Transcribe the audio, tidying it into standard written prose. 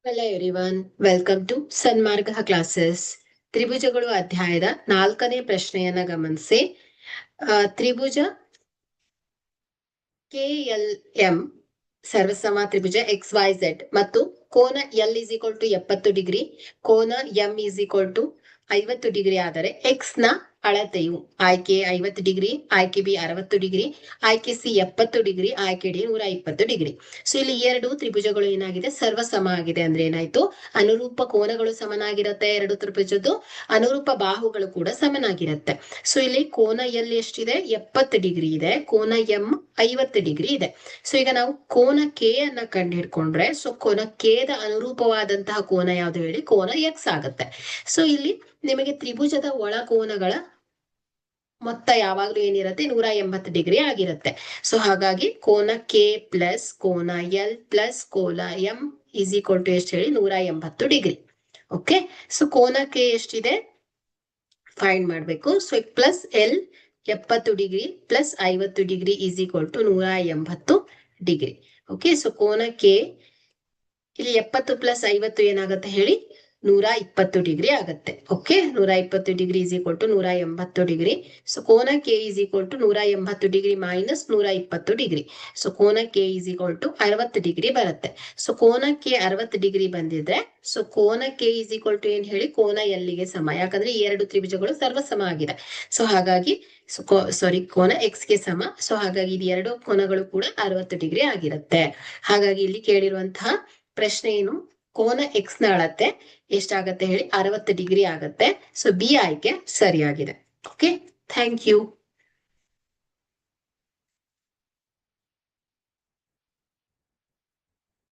Hello everyone, welcome to Sanmarga classes. ತ್ರಿಭುಜಗಳು ಅಧ್ಯಾಯದ 4ನೇ ಪ್ರಶ್ನೆಯನ್ನ ಗಮನಿಸಿ. ತ್ರಿಭುಜ KLM ಸರ್ವಸಮ ತ್ರಿಭುಜ XYZ ಮತ್ತು ಕೋನ L is equal to 70 degree, ಕೋನ M is equal to 50 degree ಆದರೆ ಎಕ್ಸ್ ನ ಅಳತೆಯು ಆಯ್ಕೆ 50 ಡಿಗ್ರಿ, ಆಯ್ಕೆ ಬಿ 60 ಡಿಗ್ರಿ, ಆಯ್ಕೆ ಸಿ 70 ಡಿಗ್ರಿ, ಆಯ್ಕೆ ಡಿ 120 ಡಿಗ್ರಿ. ಸೊ ಇಲ್ಲಿ ಎರಡು ತ್ರಿಭುಜಗಳು ಏನಾಗಿದೆ, ಸರ್ವಸಮ ಆಗಿದೆ. ಅಂದ್ರೆ ಏನಾಯ್ತು, ಅನುರೂಪ ಕೋನಗಳು ಸಮನಾಗಿರುತ್ತೆ. ಎರಡು ತ್ರಿಭುಜದ್ದು ಅನುರೂಪ ಬಾಹುಗಳು ಕೂಡ ಸಮನಾಗಿರುತ್ತೆ. ಸೊ ಇಲ್ಲಿ ಕೋನ ಎಲ್ ಎಷ್ಟಿದೆ, 70 ಡಿಗ್ರಿ ಇದೆ. ಕೋನ ಎಂ 50 ಡಿಗ್ರಿ ಇದೆ. ಸೊ ಈಗ ನಾವು ಕೋನ ಕೆ ಅನ್ನ ಕಂಡು ಹಿಡ್ಕೊಂಡ್ರೆ, ಸೊ ಕೋನ ಕೆ ದ ಅನುರೂಪವಾದಂತಹ ಕೋನ ಯಾವ್ದು ಹೇಳಿ, ಕೋನ ಎಕ್ಸ್ ಆಗುತ್ತೆ. ಸೊ ಇಲ್ಲಿ ನಿಮಗೆ ತ್ರಿಭುಜದ ಒಳ ಕೋನಗಳ ಮೊತ್ತ ಯಾವಾಗ್ಲೂ ಏನಿರುತ್ತೆ, 180 ಡಿಗ್ರಿ ಆಗಿರುತ್ತೆ. ಸೊ ಹಾಗಾಗಿ ಕೋನ ಕೆ ಪ್ಲಸ್ ಕೋನ ಎಲ್ ಪ್ಲಸ್ ಕೋನ ಎಂ ಇಸ್ ಈಕ್ವಲ್ ಟು ಎಷ್ಟು ಹೇಳಿ, 180 ಡಿಗ್ರಿ. ಓಕೆ, ಸೊ ಕೋನ ಕೆ ಎಷ್ಟಿದೆ ಫೈಂಡ್ ಮಾಡ್ಬೇಕು. So plus L 70 degree plus 50 degree is equal to 180 degree. Okay, so ಕೋನ ಕೆ ಇಲ್ಲಿ 70 ಪ್ಲಸ್ 50 ಏನಾಗುತ್ತೆ ಹೇಳಿ, 120 ಡಿಗ್ರಿ ಆಗುತ್ತೆ. Okay, 120 degree is equal to 180 degree. So ಕೋನ K is equal to 180 degree minus 120 degree. So ಕೋನ K is equal to 60 degree ಬರುತ್ತೆ. So ಕೋನ K 60 degree ಬಂದಿದ್ರೆ, ಸೊ ಕೋನ ಕೆ ಇಸ್ ಈಕ್ವಲ್ ಟು ಏನ್ ಹೇಳಿ, ಕೋನ ಎಲ್ಲಿಗೆ ಸಮ. ಯಾಕಂದ್ರೆ ಈ ಎರಡು ತ್ರಿಭುಜಗಳು ಸರ್ವಸಮ ಆಗಿದೆ. ಸೊ ಹಾಗಾಗಿ ಕೋನ ಎಕ್ಸ್ ಗೆ ಸಮ. ಸೊ ಹಾಗಾಗಿ ಇದು ಎರಡು ಕೋನಗಳು ಕೂಡ 60 ಡಿಗ್ರಿ ಆಗಿರುತ್ತೆ. ಹಾಗಾಗಿ ಇಲ್ಲಿ ಕೇಳಿರುವಂತಹ ಪ್ರಶ್ನೆ ಏನು, ಕೋನ ಎಕ್ಸ್ ನ ಅಳತೆ ಎಷ್ಟಾಗತ್ತೆ ಹೇಳಿ, 60 ಡಿಗ್ರಿ ಆಗತ್ತೆ. ಸೊ ಬಿ ಆಯ್ಕೆ ಸರಿಯಾಗಿದೆ. Okay, thank you.